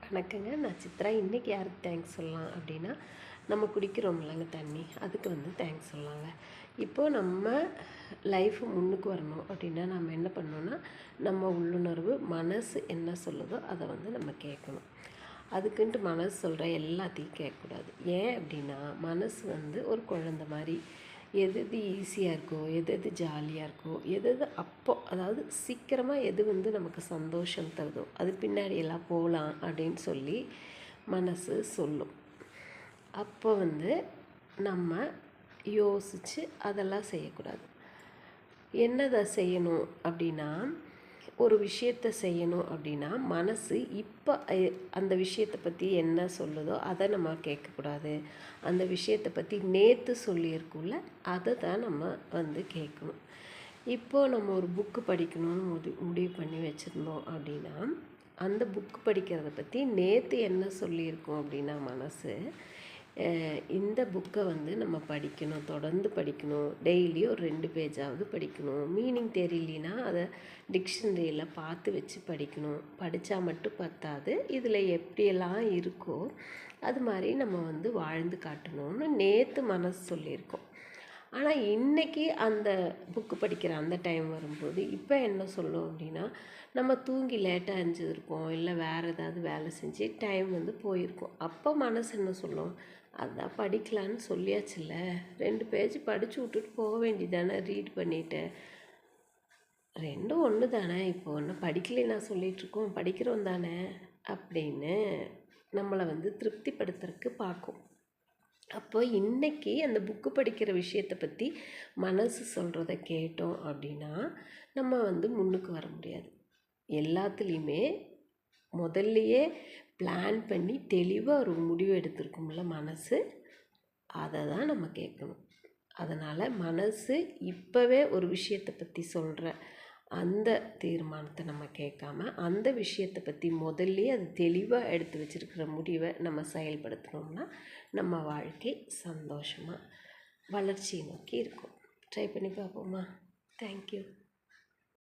வணக்கங்க. நான் சித்ரா. இன்றைக்கி யாருக்கு தேங்க்ஸ் சொல்லலாம் அப்படின்னா, நம்ம குடிக்கிறோம்லங்க தண்ணி, அதுக்கு தேங்க்ஸ் சொல்லலாங்க. இப்போது நம்ம லைஃப் முன்னுக்கு வரணும் அப்படின்னா நம்ம என்ன பண்ணணும்னா, நம்ம உள்ளுணர்வு மனசு என்ன சொல்லுதோ அதை நம்ம கேட்கணும். அதுக்குன்ட்டு மனசு சொல்கிற எல்லாத்தையும் கேட்கக்கூடாது. ஏன் அப்படின்னா, மனசு ஒரு குழந்த மாதிரி. எது எது ஈஸியாக இருக்கோ, எது எது ஜாலியாக இருக்கோ, எது எது அதாவது சீக்கிரமாக எது நமக்கு சந்தோஷம் தருதோ அது பின்னாடி எல்லாம் போகலாம் அப்படின்னு சொல்லி மனசு சொல்லும். அப்போ நம்ம யோசித்து அதெல்லாம் செய்யக்கூடாது. என்னதை செய்யணும் அப்படின்னா, ஒரு விஷயத்தை செய்யணும் அப்படின்னா மனசு இப்போ அந்த விஷயத்தை பற்றி என்ன சொல்லுதோ அதை நம்ம கேட்கக்கூடாது. அந்த விஷயத்தை பற்றி நேற்று சொல்லியிருக்குள்ள அதை தான் நம்ம கேட்கணும். இப்போது நம்ம ஒரு புக்கு படிக்கணும்னு முடிவு பண்ணி வச்சுருந்தோம் அப்படின்னா, அந்த புக்கு படிக்கிறத பற்றி நேற்று என்ன சொல்லியிருக்கோம் அப்படின்னா மனசு, இந்த புக்கை நம்ம படிக்கணும், தொடர்ந்து படிக்கணும், டெய்லி ஒரு 2 பேஜாவது படிக்கணும், மீனிங் தெரியலனா அதை டிக்ஷனரியில் பார்த்து வச்சு படிக்கணும், படித்தா மட்டும் பத்தாது, இதில் எப்படியெல்லாம் இருக்கோ அது மாதிரி நம்ம வாழ்ந்து காட்டணும்னு நேற்று மனசு சொல்லியிருக்கோம். ஆனால் இன்றைக்கி அந்த புக்கு படிக்கிற அந்த டைம் வரும்போது இப்போ என்ன சொல்லும் அப்படின்னா, நம்ம தூங்கி லேட்டாக எழுந்திருப்போம், இல்லை வேறு ஏதாவது வேலை செஞ்சு டைம் போயிருக்கோம். அப்போ மனசு என்ன சொல்லும், அதான் படிக்கலான்னு சொல்லியாச்சுல்ல, 2 பேஜ் படித்து விட்டுட்டு போக வேண்டியதானே, ரீட் பண்ணிவிட்டு. ரெண்டும் ஒன்று தானே, இப்போ ஒன்று படிக்கலைன்னா சொல்லிகிட்ருக்கோம், படிக்கிறோம் தானே அப்படின்னு நம்மளை திருப்திப்படுத்துறதுக்கு பார்க்கும். அப்போ இன்றைக்கி அந்த புக்கு படிக்கிற விஷயத்தை பற்றி மனசு சொல்கிறத கேட்டோம் அப்படின்னா நம்ம முன்னுக்கு வர முடியாது. எல்லாத்துலேயுமே முதல்லையே பிளான் பண்ணி தெளிவாக ஒரு முடிவு எடுத்துருக்கும்ல மனசு, அதை தான் நம்ம கேட்கணும். அதனால் மனசு இப்போவே ஒரு விஷயத்தை பற்றி சொல்கிற அந்த தீர்மானத்தை நம்ம கேட்காம, அந்த விஷயத்தை பற்றி முதல்லையே அது தெளிவாக எடுத்து வச்சுருக்கிற முடிவை நம்ம செயல்படுத்தினோம்னா நம்ம வாழ்க்கை சந்தோஷமாக வளர்ச்சியை நோக்கி இருக்கும். ட்ரை பண்ணி பார்ப்போமா? தேங்க்யூ.